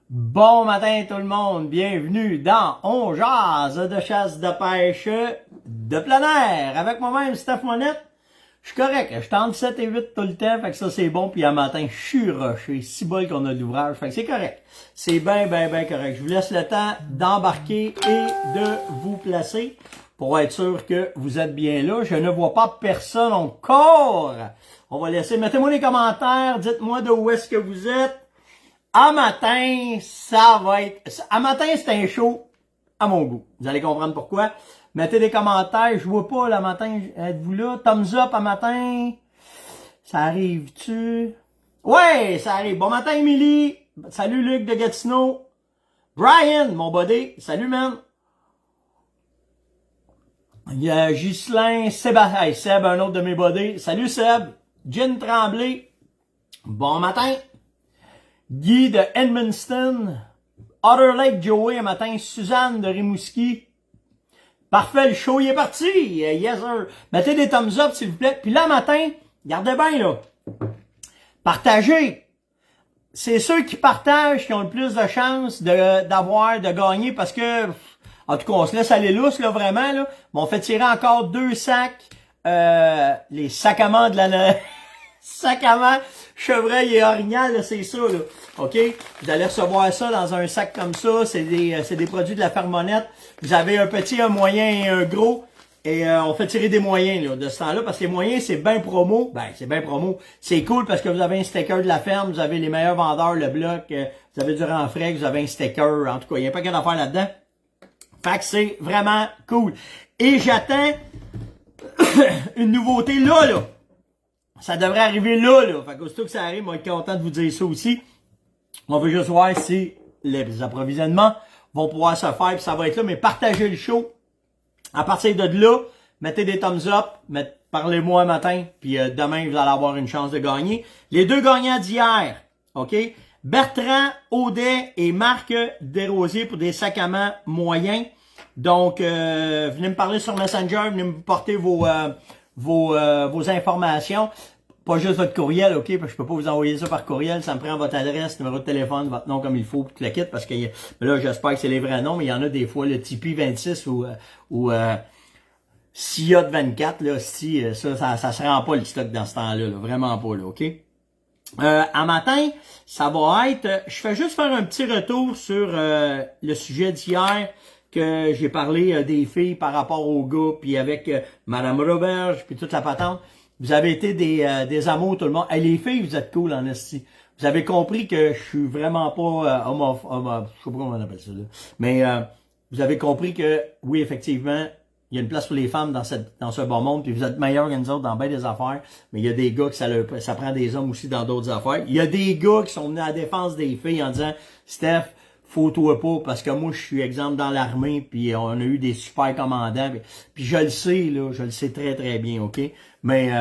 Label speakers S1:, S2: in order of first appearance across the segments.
S1: Bon matin tout le monde, bienvenue dans On jase de chasse de pêche de plein air avec moi-même Steph Monette. Je suis correct, je tente 7 et 8 tout le temps, fait que ça c'est bon, puis un matin je suis rushé, si bol qu'on a de l'ouvrage, fait que c'est correct. C'est bien correct. Je vous laisse le temps d'embarquer et de vous placer pour être sûr que vous êtes bien là. Je ne vois pas personne encore. On va laisser, mettez-moi les commentaires, dites-moi de où est-ce que vous êtes. À matin, ça va être... À matin, c'est un show à mon goût. Vous allez comprendre pourquoi. Mettez des commentaires. Je vois pas, le matin, êtes-vous là? Thumbs up à matin. Ça arrive-tu? Ouais, ça arrive. Bon matin, Émilie. Salut, Luc de Gatineau. Brian, mon buddy. Salut, man. Il y a Ghislain, Sébastien. Hey, Seb, un autre de mes buddies. Salut, Seb. Jen Tremblay. Bon matin. Guy de Edmundston, Otter Lake Joey un matin, Suzanne de Rimouski. Parfait, le show il est parti. Yes sir. Mettez des thumbs up s'il vous plaît. Puis là matin, regardez bien là. Partagez. C'est ceux qui partagent qui ont le plus de chances de gagner parce que en tout cas, on se laisse aller lousse là vraiment là. Mais on fait tirer encore 2 sacs les sacs à main de la sac à main, chevreuil et orignal, là, c'est ça, là. OK? Vous allez recevoir ça dans un sac comme ça. C'est des produits de la ferme Monette. Vous avez un petit, un moyen et un gros. Et on fait tirer des moyens, là, de ce temps-là. Parce que les moyens, c'est bien promo. Ben, c'est bien promo. C'est cool parce que vous avez un sticker de la ferme. Vous avez les meilleurs vendeurs, le bloc. Vous avez du renfrais, vous avez un sticker. En tout cas, il n'y a pas qu'à d'affaires là-dedans. Fait que c'est vraiment cool. Et j'attends une nouveauté là. Ça devrait arriver là. Fait qu'aussitôt que ça arrive, on va être content de vous dire ça aussi. On veut juste voir si les approvisionnements vont pouvoir se faire, puis ça va être là. Mais partagez le show. À partir de là, mettez des thumbs up, parlez-moi un matin, puis demain, vous allez avoir une chance de gagner. Les deux gagnants d'hier, OK? Bertrand Audet et Marc Desrosiers pour des sacs à main moyens. Donc, venez me parler sur Messenger, venez me porter vos informations, pas juste votre courriel, OK, parce que je peux pas vous envoyer ça par courriel, ça me prend votre adresse, numéro de téléphone, votre nom comme il faut, tout le kit, parce que là, j'espère que c'est les vrais noms, mais il y en a des fois, le Tipeee 26 ou SIOT 24, là, si, ça se rend pas le stock dans ce temps-là, là, vraiment pas, là, OK? En matin, ça va être, je fais juste faire un petit retour sur le sujet d'hier, que j'ai parlé des filles par rapport aux gars, puis avec Madame Roberge, puis toute la patente. Vous avez été des amours, tout le monde. Hey, les filles, vous êtes cool en esti. Vous avez compris que je suis vraiment pas je sais pas comment on appelle ça, là. Mais vous avez compris que, oui, effectivement, il y a une place pour les femmes dans ce bon monde, puis vous êtes meilleurs que nous autres dans bien des affaires, mais il y a des gars que ça prend des hommes aussi dans d'autres affaires. Il y a des gars qui sont venus à la défense des filles en disant, Steph, faut-toi pas, parce que moi, je suis exemple dans l'armée, puis on a eu des super commandants, puis je le sais, là, je le sais très bien, OK? Mais,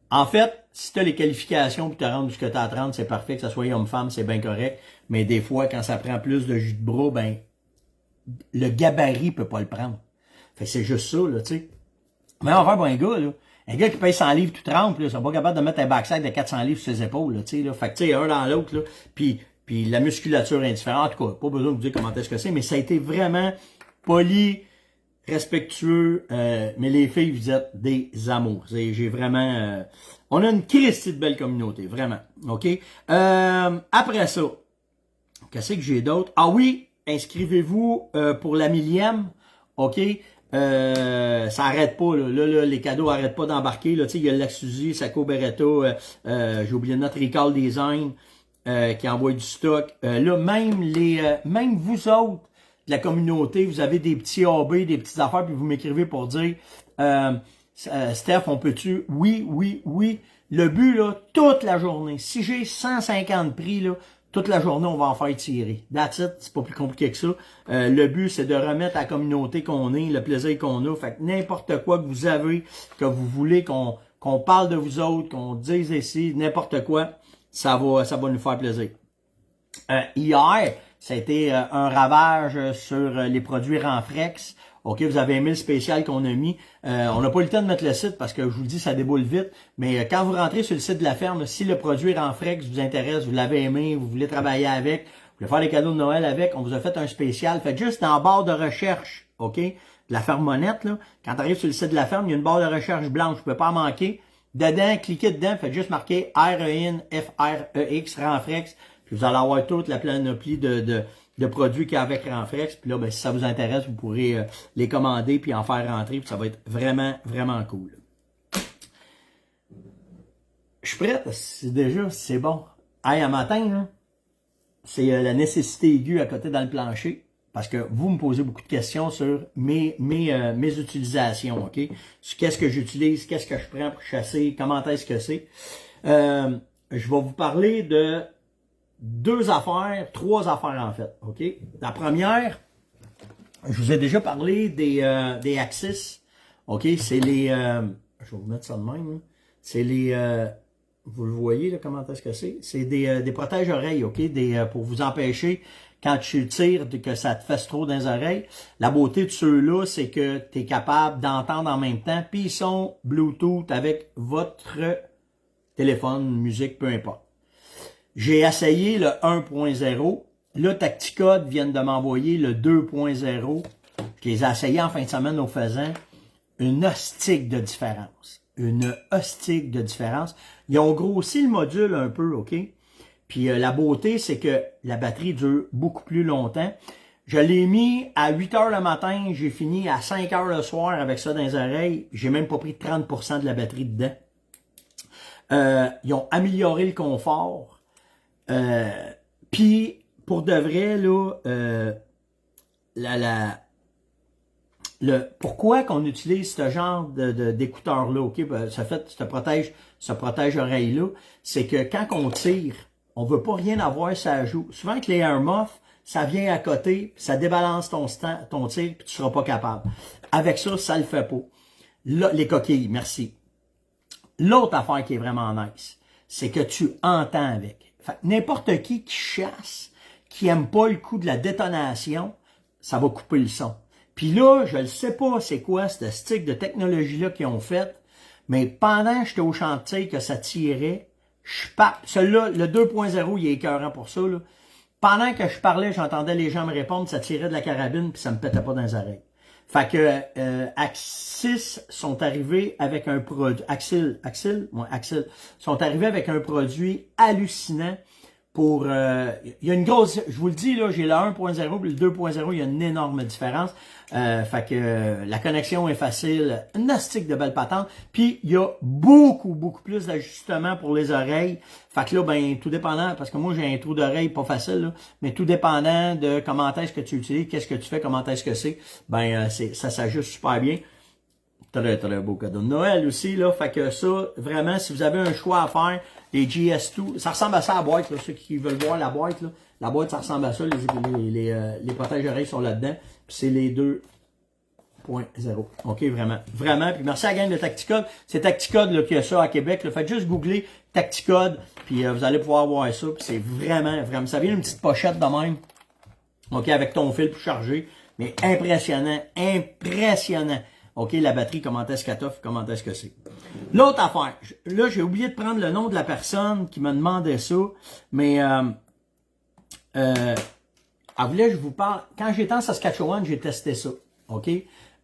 S1: en fait, si t'as les qualifications pour te rendre jusqu'à ta 30, c'est parfait, que ça soit homme-femme, c'est bien correct, mais des fois, quand ça prend plus de jus de bras, ben, le gabarit peut pas le prendre. Fait que c'est juste ça, là, tu sais. Mais on va faire un gars, là. Un gars qui paye 100 livres tout trempe, là, c'est pas capable de mettre un backside de 400 livres sur ses épaules, là, tu sais, là. Fait que, tu sais, un dans l'autre, là, puis la musculature est différente. En tout cas, pas besoin de vous dire comment est-ce que c'est, mais ça a été vraiment poli, respectueux, mais les filles, vous êtes des amours. J'ai vraiment... on a une Christie de belle communauté, vraiment. OK? Après ça, qu'est-ce que j'ai d'autre? Ah oui, inscrivez-vous pour la 1000e. OK? Ça arrête pas, là, les cadeaux arrêtent pas d'embarquer, là, tu sais, il y a le Suzy, Sako Beretta, j'ai oublié notre Recall Design, qui envoie du stock. Là, même vous autres de la communauté, vous avez des petits AB, des petites affaires, puis vous m'écrivez pour dire Steph, on peut-tu? Oui. Le but, là, toute la journée, si j'ai 150 prix, là, toute la journée, on va en faire tirer. That's it, c'est pas plus compliqué que ça. Le but, c'est de remettre à la communauté qu'on est, le plaisir qu'on a. Fait que n'importe quoi que vous avez, que vous voulez qu'on parle de vous autres, qu'on dise ici, n'importe quoi, ça va nous faire plaisir. Hier, ça a été un ravage sur les produits Renfrex. OK, vous avez aimé le spécial qu'on a mis. On n'a pas eu le temps de mettre le site parce que je vous le dis, ça déboule vite. Mais quand vous rentrez sur le site de la ferme, si le produit Renfrex vous intéresse, vous l'avez aimé, vous voulez travailler avec, voulez faire des cadeaux de Noël avec, on vous a fait un spécial. Faites juste dans la barre de recherche, OK? De la fermonnette, là. Quand tu arrives sur le site de la ferme, il y a une barre de recherche blanche. Vous ne pouvez pas en manquer. Dedans, cliquez dedans, faites juste marquer REINFREX, Renfrex. Puis vous allez avoir toute la panoplie de produits qu'il y a avec Renfrex. Puis là, ben, si ça vous intéresse, vous pourrez les commander puis en faire rentrer. Puis ça va être vraiment, vraiment cool. Je suis prête. C'est bon. Hey, un matin, là, c'est la nécessité aiguë à côté dans le plancher. Parce que vous me posez beaucoup de questions sur mes utilisations, OK? Sur qu'est-ce que j'utilise, qu'est-ce que je prends pour chasser, comment est-ce que c'est. Je vais vous parler de trois affaires en fait, OK? La première, je vous ai déjà parlé des Axis, OK? C'est les... je vais vous mettre ça de même, là. C'est les... vous le voyez, là, comment est-ce que c'est? C'est des protège-oreilles, OK? Pour vous empêcher... Quand tu tires, que ça te fasse trop dans les oreilles, la beauté de ceux-là, c'est que tu es capable d'entendre en même temps, puis ils sont Bluetooth avec votre téléphone, musique, peu importe. J'ai essayé le 1.0. Là, Tacticode viennent de m'envoyer le 2.0. Je les ai essayés en fin de semaine au faisant. Une hostique de différence. Une hostique de différence. Ils ont grossi le module un peu, OK? Puis la beauté, c'est que la batterie dure beaucoup plus longtemps. Je l'ai mis à 8 heures le matin, j'ai fini à 5 heures le soir avec ça dans les oreilles. J'ai même pas pris 30% de la batterie dedans. Ils ont amélioré le confort. Puis, pour de vrai, là, pourquoi qu'on utilise ce genre d'écouteurs-là, OK? Ça protège oreille-là, c'est que quand on tire, on veut pas rien avoir ça joue. Souvent avec les Airmuff, ça vient à côté, ça débalance ton tir, puis tu seras pas capable. Avec ça, ça le fait pas. Là, les coquilles, merci. L'autre affaire qui est vraiment nice, c'est que tu entends avec. N'importe qui chasse, qui aime pas le coup de la détonation, ça va couper le son. Puis là, je ne sais pas c'est quoi ce stick de technologie-là qu'ils ont fait, mais pendant que j'étais au chantier que ça tirait, celui-là, le 2.0, il est écœurant pour ça, là. Pendant que je parlais, j'entendais les gens me répondre, ça tirait de la carabine, puis ça me pétait pas dans les oreilles. Fait que Axis sont arrivés avec un produit... Axil, sont arrivés avec un produit hallucinant pour... il y a une grosse... Je vous le dis, là, j'ai le 1.0 puis le 2.0, il y a une énorme différence. Fait que la connexion est facile, une astique de belle patente. Puis il y a beaucoup plus d'ajustements pour les oreilles. Fait que là, ben, tout dépendant, parce que moi j'ai un trou d'oreille pas facile, là, mais tout dépendant de comment est-ce que tu utilises, qu'est-ce que tu fais, comment est-ce que c'est, ben ça s'ajuste super bien. Très beau cadeau de Noël aussi, là. Fait que ça, vraiment, si vous avez un choix à faire, les GS2, ça ressemble à ça à la boîte, là, ceux qui veulent voir la boîte, là. La boîte, ça ressemble à ça, les protège-oreilles sont là-dedans. Puis c'est les 2.0. OK, vraiment. Vraiment. Puis merci à la gang de Tacticode. C'est Tacticode là, qui a ça à Québec. Là. Faites juste googler Tacticode, puis vous allez pouvoir voir ça. Puis c'est vraiment. Ça vient d'une petite pochette de même. OK, avec ton fil pour charger. Mais impressionnant. OK, la batterie, comment est-ce qu'elle t'offre, comment est-ce que c'est. L'autre affaire, là, j'ai oublié de prendre le nom de la personne qui me demandait ça, mais elle voulait que je vous parle. Quand j'étais en Saskatchewan, j'ai testé ça. OK?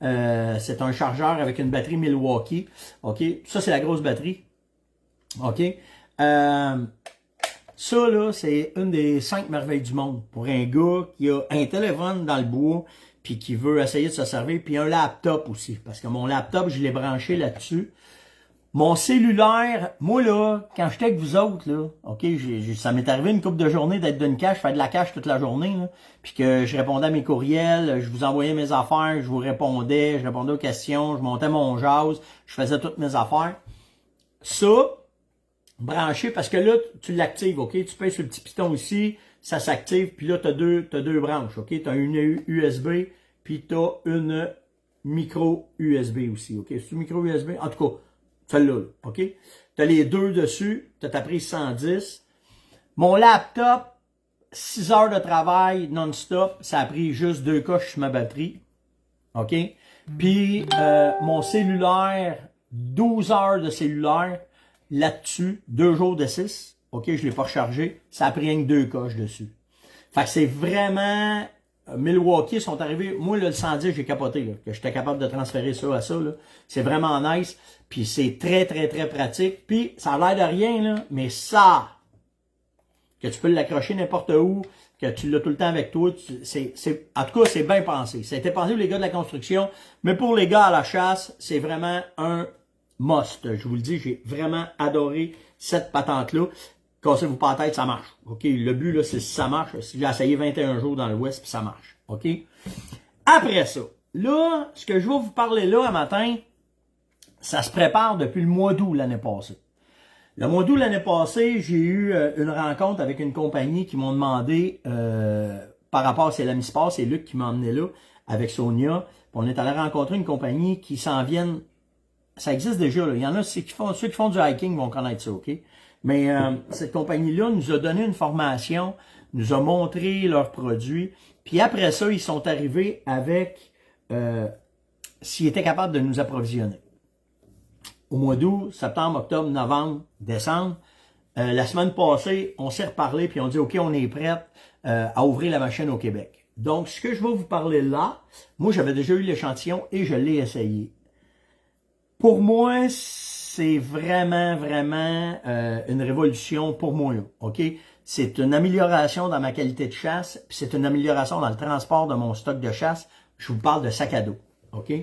S1: C'est un chargeur avec une batterie Milwaukee. OK? Ça, c'est la grosse batterie. OK? Ça, là, c'est une des 5 merveilles du monde pour un gars qui a un téléphone dans le bois puis qui veut essayer de se servir, puis un laptop aussi, parce que mon laptop, je l'ai branché là-dessus. Mon cellulaire, moi là, quand j'étais avec vous autres, là, OK, ça m'est arrivé une couple de journées d'être d'une cache, faire de la cache toute la journée, là, puis que je répondais à mes courriels, je vous envoyais mes affaires, je vous répondais, je répondais aux questions, je montais mon jazz, je faisais toutes mes affaires. Ça, branché, parce que là, tu l'actives, OK? Tu pèses sur le petit piton ici, ça s'active, puis là, t'as deux branches, OK? T'as une USB, puis t'as une micro USB aussi, OK? C'est une micro USB? En tout cas, celle-là, OK? T'as les deux dessus, t'as ta prise 110. Mon laptop, 6 heures de travail non-stop, ça a pris juste 2 coches sur ma batterie, OK? Puis, mon cellulaire, 12 heures de cellulaire, là-dessus, 2 jours de 6, OK, je l'ai pas rechargé, ça a pris rien que 2 coches dessus. Fait que c'est vraiment... Milwaukee sont arrivés, moi là, le 110, j'ai capoté, là, que j'étais capable de transférer ça à ça. C'est vraiment nice, puis c'est très, très, très pratique. Puis ça a l'air de rien, là, mais ça, que tu peux l'accrocher n'importe où, que tu l'as tout le temps avec toi, en tout cas, c'est bien pensé. Ça a été pensé pour les gars de la construction, mais pour les gars à la chasse, c'est vraiment un must. Je vous le dis, j'ai vraiment adoré cette patente-là. Cassez-vous pas la tête, ça marche. OK? Le but, là, c'est si ça marche. J'ai essayé 21 jours dans l'Ouest, puis ça marche. OK? Après ça, là, ce que je vais vous parler là, un matin, ça se prépare depuis le mois d'août l'année passée. Le mois d'août l'année passée, j'ai eu une rencontre avec une compagnie qui m'ont demandé, par rapport, c'est la Mispar, c'est Luc qui m'a emmené là, avec Sonia. Puis on est allé rencontrer une compagnie qui s'en viennent. Ça existe déjà, là. Il y en a, ceux qui font du hiking vont connaître ça, OK? Mais cette compagnie-là nous a donné une formation, nous a montré leurs produits, puis après ça, ils sont arrivés avec s'ils étaient capables de nous approvisionner. Au mois d'août, septembre, octobre, novembre, décembre, la semaine passée, on s'est reparlé, puis on dit « OK, on est prêt à ouvrir la machine au Québec ». Donc, ce que je vais vous parler là, moi, j'avais déjà eu l'échantillon et je l'ai essayé. Pour moi, c'est vraiment, vraiment une révolution pour moi, là, OK? C'est une amélioration dans ma qualité de chasse, puis c'est une amélioration dans le transport de mon stock de chasse. Je vous parle de sac à dos, OK?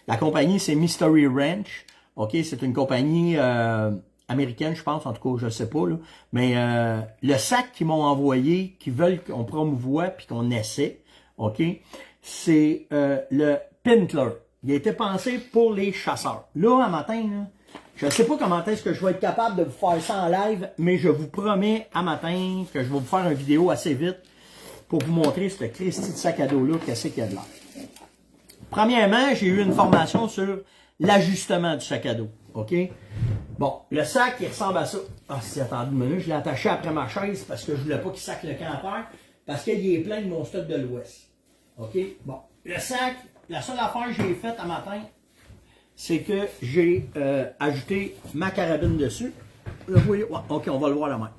S1: La compagnie, c'est Mystery Ranch, OK? C'est une compagnie américaine, je pense, en tout cas, je sais pas, là. Mais le sac qu'ils m'ont envoyé, qu'ils veulent qu'on promouvoie puis qu'on essaie, OK? C'est le Pintler. Il a été pensé pour les chasseurs. Là, un matin, là, je ne sais pas comment est-ce que je vais être capable de vous faire ça en live, mais je vous promets à matin que je vais vous faire une vidéo assez vite pour vous montrer ce Christy de sac à dos-là, qu'est-ce qu'il y a de l'air. Premièrement, j'ai eu une formation sur l'ajustement du sac à dos. OK? Bon, le sac, il ressemble à ça. Ah, si, attendez une minute, je l'ai attaché après ma chaise parce que je ne voulais pas qu'il sac le camp à terre, parce qu'il est plein de mon stock de l'Ouest. OK? Bon, le sac, la seule affaire que j'ai faite à matin, c'est que j'ai ajouté ma carabine dessus. Là, vous voyez, ouais, OK, on va le voir la main.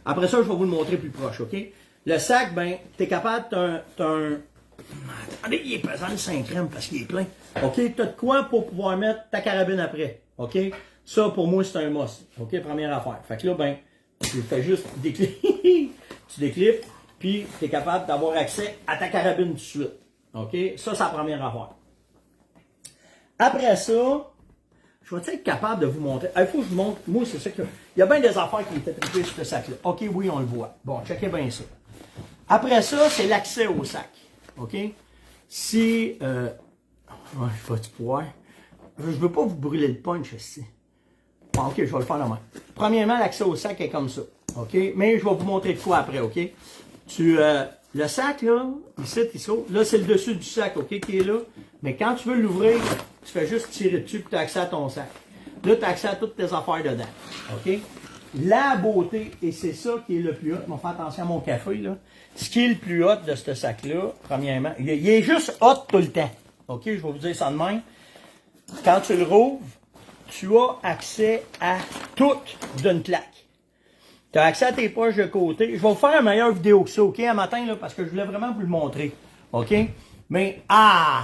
S1: Après ça, je vais vous le montrer plus proche, OK? Le sac, ben, tu es capable, attendez, il est pesant le 5 grammes parce qu'il est plein. OK, tu as de quoi pour pouvoir mettre ta carabine après. OK? Ça, pour moi, c'est un must. OK, première affaire. Fait que là, ben, tu fais juste déclipper. Tu déclips, puis tu es capable d'avoir accès à ta carabine tout de suite. OK? Ça, c'est la première affaire. Après ça, je vais être capable de vous montrer. Il faut que je vous montre. Moi, c'est ça que. Il y a bien des affaires qui étaient trippées sur ce sac-là. OK, oui, on le voit. Bon, checkez bien ça. Après ça, c'est l'accès au sac. OK? Si. Je vais-tu pouvoir. Je ne veux pas vous brûler le punch ici. Bon, OK, je vais le faire la main. Premièrement, l'accès au sac est comme ça. OK? Mais je vais vous montrer de quoi après. OK? Le sac, là, ici, là, c'est le dessus du sac, OK, qui est là. Mais quand tu veux l'ouvrir, tu fais juste tirer dessus et tu as accès à ton sac. Là, tu as accès à toutes tes affaires dedans. OK? La beauté, et c'est ça qui est le plus hot, on fait attention à mon café, là. Ce qui est le plus hot de ce sac-là, premièrement, il est juste hot tout le temps. OK? Je vais vous dire ça de même. Quand tu le rouvres, tu as accès à tout d'une claque. Tu as accès à tes poches de côté. Je vais vous faire une meilleure vidéo que ça, OK, un matin, là, parce que je voulais vraiment vous le montrer. OK? Mais,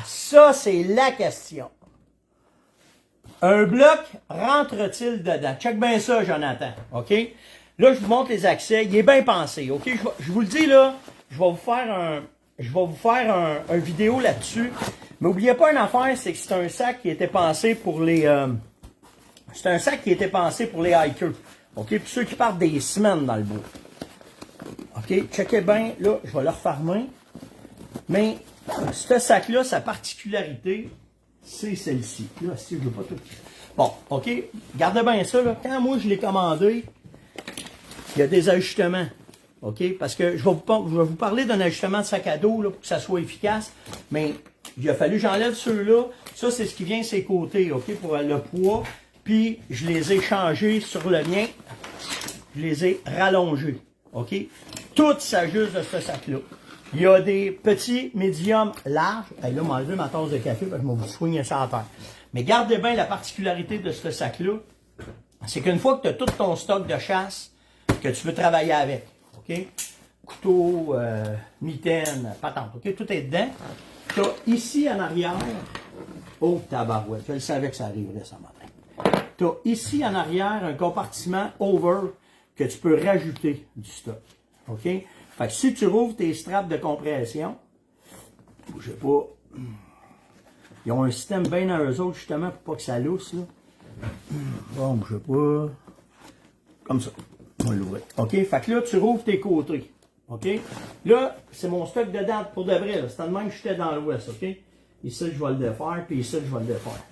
S1: ça, c'est la question. Un bloc rentre-t-il dedans? Check bien ça, Jonathan. OK? Là, je vous montre les accès. Il est bien pensé. OK? Je vous le dis, là, je vais vous faire un vidéo là-dessus. Mais n'oubliez pas une affaire, c'est que c'est un sac qui était pensé pour les... c'est un sac qui était pensé pour les hikers. OK? Pour ceux qui partent des semaines dans le bois. OK? Checkez bien. Là, je vais le refermer. Mais ce sac-là, sa particularité, c'est celle-ci. Là, si je ne veux pas tout... Bon, OK? Gardez bien ça. Là. Quand moi, je l'ai commandé, il y a des ajustements. OK? Parce que je vais vous parler d'un ajustement de sac à dos là, pour que ça soit efficace. Mais il a fallu que j'enlève ceux-là. Ça, c'est ce qui vient de ses côtés, OK? Pour le poids. Puis, je les ai changés sur le mien. Je les ai rallongés. OK? Tout s'ajuste de ce sac-là. Il y a des petits, médiums, larges. Là, je vais m'enlever ma tasse de café parce que je vais vous soigner ça à terre. Mais gardez bien la particularité de ce sac-là. C'est qu'une fois que tu as tout ton stock de chasse, que tu veux travailler avec. OK? couteau, mitaine, patente, OK? Tout est dedans. T'as ici en arrière, oh tabarouette, je le savais que ça arriverait ce matin. T'as ici en arrière un compartiment over que tu peux rajouter du stock, OK? Fait que si tu rouvres tes straps de compression, je sais pas, ils ont un système bien à eux autres justement pour pas que ça lousse, là. Bon, je sais pas, comme ça, on va l'ouvrir, OK? Fait que là, tu rouvres tes côtés. OK? Là, c'est mon stock dedans pour de vrai. C'est de même que j'étais dans l'ouest. OK? Ici, je vais le défaire, puis ici, je vais le défaire.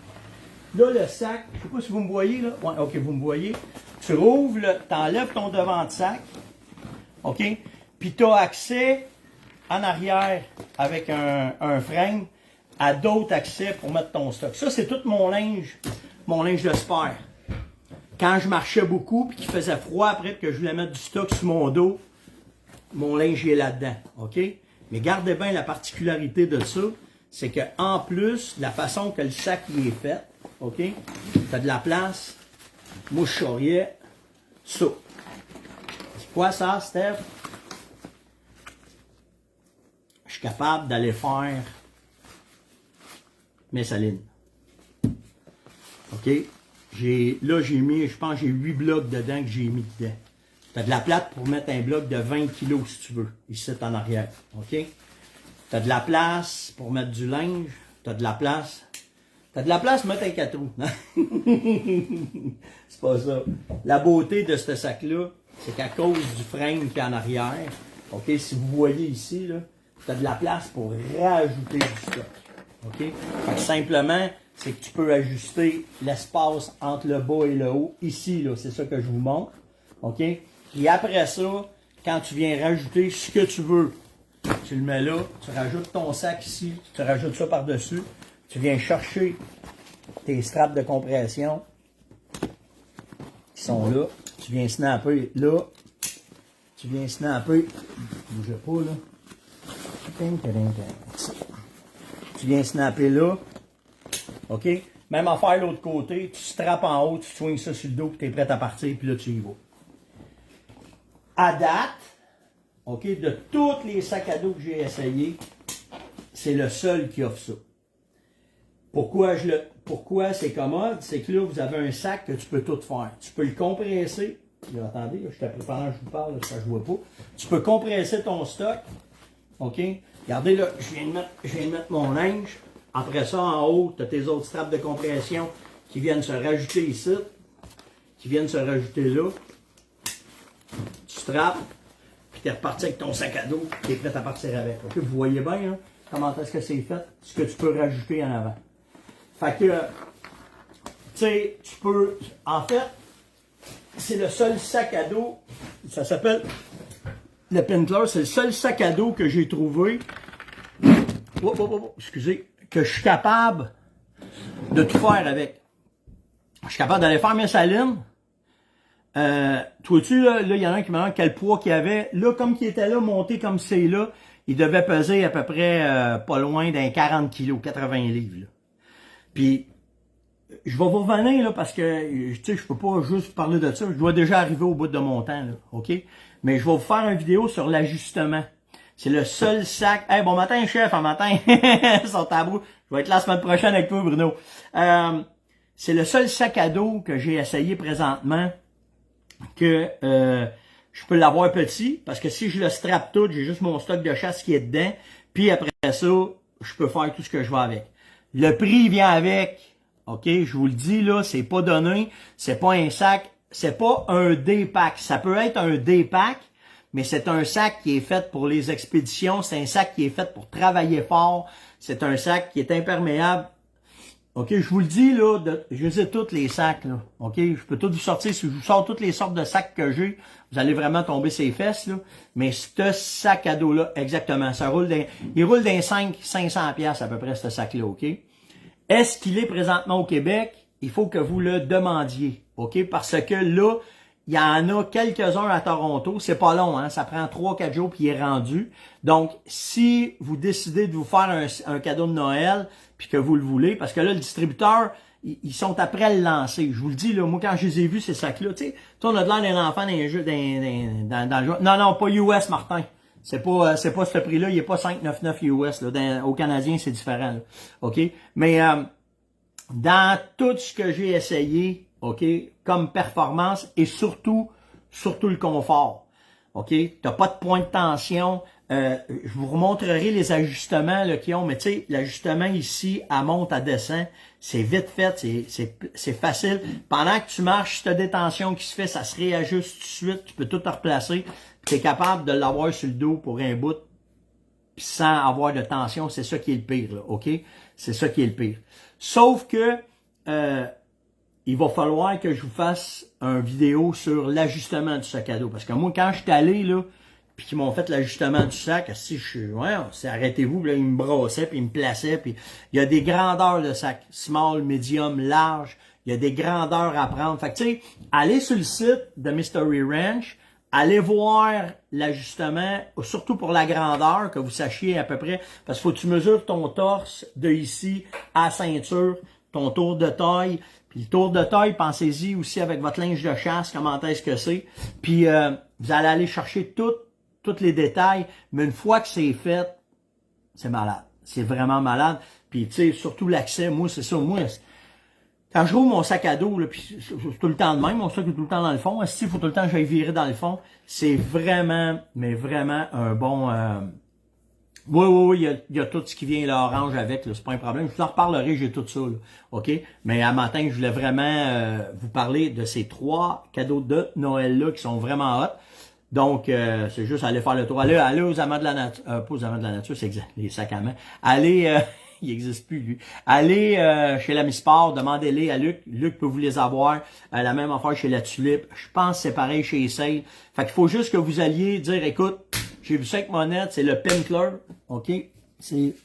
S1: Là, le sac, je ne sais pas si vous me voyez, là. Ouais, OK, vous me voyez. Tu rouvres, tu enlèves ton devant de sac. OK? Puis tu as accès en arrière avec un frame à d'autres accès pour mettre ton stock. Ça, c'est tout mon linge de spare. Quand je marchais beaucoup, puis qu'il faisait froid après, que je voulais mettre du stock sur mon dos, mon linge est là-dedans, OK? Mais gardez bien la particularité de ça, c'est que en plus, la façon que le sac y est fait, OK? Tu as de la place. Moi, je saurais ça. C'est quoi ça, Steph? Je suis capable d'aller faire mes salines. OK? Là, j'ai mis, je pense, j'ai 8 blocs dedans que j'ai mis dedans. Tu as de la place pour mettre un bloc de 20 kg si tu veux, ici en arrière. OK? Tu as de la place pour mettre du linge. Tu as de la place. Tu as de la place pour mettre un 4 roues. C'est pas ça. La beauté de ce sac-là, c'est qu'à cause du frame qui est en arrière, OK? Si vous voyez ici, tu as de la place pour rajouter du stock. OK? Fait que simplement, c'est que tu peux ajuster l'espace entre le bas et le haut. Ici, là, c'est ça que je vous montre. OK? Et après ça, quand tu viens rajouter ce que tu veux, tu le mets là, tu rajoutes ton sac ici, tu rajoutes ça par-dessus, tu viens chercher tes straps de compression qui sont là, tu viens snapper là, tu viens snapper, bougez pas là, tu viens snapper là, OK? Même affaire l'autre côté, tu strappes en haut, tu swings ça sur le dos, puis tu es prêt à partir, puis là tu y vas. À date, OK, de tous les sacs à dos que j'ai essayés, c'est le seul qui offre ça. Pourquoi c'est commode? C'est que là, vous avez un sac que tu peux tout faire. Tu peux le compresser. Là, attendez, là, pendant que je vous parle, ça je vois pas. Tu peux compresser ton stock. OK? Regardez là, je viens de mettre mon linge. Après ça, en haut, tu as tes autres straps de compression qui viennent se rajouter ici. Qui viennent se rajouter là. Tu strappes, puis tu es reparti avec ton sac à dos, tu es prêt à partir avec. Okay? Vous voyez bien hein, comment est-ce que c'est fait, ce que tu peux rajouter en avant. Fait que, tu sais, tu peux, en fait, c'est le seul sac à dos, ça s'appelle le Pinkler, c'est le seul sac à dos que j'ai trouvé, excusez, que je suis capable de tout faire avec. Je suis capable d'aller faire mes salines. Toi-tu, là, il y en a un qui me demande quel poids qu'il avait. Là, comme qu'il était là, monté comme c'est là, il devait peser à peu près pas loin d'un 40 kg, 80 livres. Là. Puis, je vais vous revenir, là, parce que, tu sais, je peux pas juste parler de ça. Je dois déjà arriver au bout de mon temps, là, OK? Mais je vais vous faire une vidéo sur l'ajustement. C'est le seul sac... Hey, bon matin, chef, en matin! Son tabou. Je vais être là la semaine prochaine avec toi, Bruno. C'est le seul sac à dos que j'ai essayé présentement que je peux l'avoir petit, parce que si je le strappe tout, j'ai juste mon stock de chasse qui est dedans, puis après ça, je peux faire tout ce que je veux avec. Le prix vient avec, OK, je vous le dis là, c'est pas donné, c'est pas un sac, c'est pas un D-pack, ça peut être un D-pack, mais c'est un sac qui est fait pour les expéditions, c'est un sac qui est fait pour travailler fort, c'est un sac qui est imperméable. OK, je vous le dis, là, je sais tous les sacs, là. OK, je peux tout vous sortir. Si je vous sors toutes les sortes de sacs que j'ai, vous allez vraiment tomber ses fesses, là. Mais ce sac à dos-là, exactement, ça roule il roule d'un 500$ à peu près, ce sac-là, OK? Est-ce qu'il est présentement au Québec? Il faut que vous le demandiez, OK? Parce que là, il y en a quelques-uns à Toronto. C'est pas long, hein? Ça prend 3-4 jours puis il est rendu. Donc, si vous décidez de vous faire un cadeau de Noël, puis que vous le voulez, parce que là, le distributeur, ils sont après à le lancer. Je vous le dis, là, moi, quand je les ai vus, ces sacs-là, tu sais, on a de l'air d'un enfant dans le jeu. Non, pas US, Martin. C'est pas ce prix-là, il est pas 5,99 US. Là. Au Canadien, c'est différent. Là. OK? Mais dans tout ce que j'ai essayé, OK, comme performance et surtout le confort. OK? T'as pas de point de tension. Je vous remontrerai les ajustements qu'ils ont, mais tu sais, l'ajustement ici, à monte, à descend, c'est vite fait, c'est facile. Pendant que tu marches, si tu as des tensions qui se fait, ça se réajuste tout de suite, tu peux tout te replacer. Tu es capable de l'avoir sur le dos pour un bout, puis sans avoir de tension, c'est ça qui est le pire, là, OK? C'est ça qui est le pire. Sauf que il va falloir que je vous fasse une vidéo sur l'ajustement du sac à dos. Parce que moi, quand je suis allé, là, puis qu'ils m'ont fait l'ajustement du sac, si je suis, ouais, c'est arrêtez-vous, là, ils me brassaient, puis ils me plaçaient, puis il y a des grandeurs de sac, small, medium, large, il y a des grandeurs à prendre. Fait que, tu sais, allez sur le site de Mystery Ranch, allez voir l'ajustement, surtout pour la grandeur, que vous sachiez à peu près, parce qu'il faut que tu mesures ton torse de ici à ceinture, ton tour de taille. Puis le tour de taille, pensez-y aussi avec votre linge de chasse, comment est-ce que c'est. Puis vous allez aller chercher tous les détails. Mais une fois que c'est fait, c'est malade. C'est vraiment malade. Puis tu sais, surtout l'accès, moi, c'est ça. Moi, quand je roule mon sac à dos, là, puis c'est tout le temps de même, mon sac est tout le temps dans le fond. Est-ce qu'il faut tout le temps que j'aille virer dans le fond? C'est vraiment, mais vraiment un bon... Oui, il y a tout ce qui vient l'orange avec, c'est pas un problème. Je vous en reparlerai, j'ai tout ça, là, OK? Mais à matin, je voulais vraiment vous parler de ces 3 cadeaux de Noël-là qui sont vraiment hot. Donc, c'est juste aller faire le tour. Allez aux amants de la nature. Pas aux amants de la nature, c'est exact, les sacs à main. Allez, il n'existe plus, lui. Allez chez l'Ami Sport, demandez-les à Luc. Luc peut vous les avoir. La même affaire chez la Tulipe. Je pense que c'est pareil chez Sale. Fait qu'il faut juste que vous alliez dire, écoute, j'ai vu ça avec monette, c'est le Pintler, OK?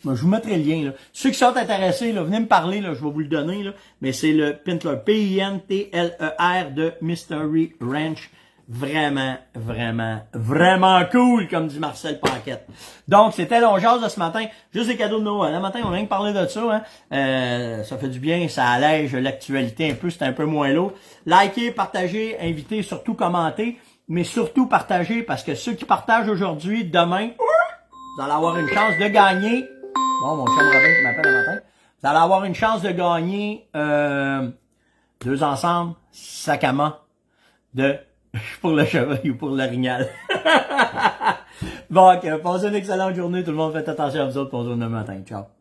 S1: Moi, je vous mettrai le lien, là. Ceux qui sont intéressés, là, venez me parler, là, je vais vous le donner, là. Mais c'est le Pintler, P-I-N-T-L-E-R de Mystery Ranch. Vraiment, vraiment, vraiment cool, comme dit Marcel Paquette. Donc, c'était l'ongeance de ce matin. Juste des cadeaux de Noël. Le matin, on a rien que parlé de ça, hein. Ça fait du bien, ça allège l'actualité un peu, c'est un peu moins lourd. Likez, partagez, invitez, surtout commentez. Mais surtout partagez, parce que ceux qui partagent aujourd'hui, demain, vous allez avoir une chance de gagner. Bon, mon chum Robin qui m'appelle le matin. Vous allez avoir une chance de gagner 2 ensembles, sac à main de pour le cheval ou pour l'orignal. Bon, passez une excellente journée. Tout le monde, faites attention à vous autres. Bonjour le matin. Ciao.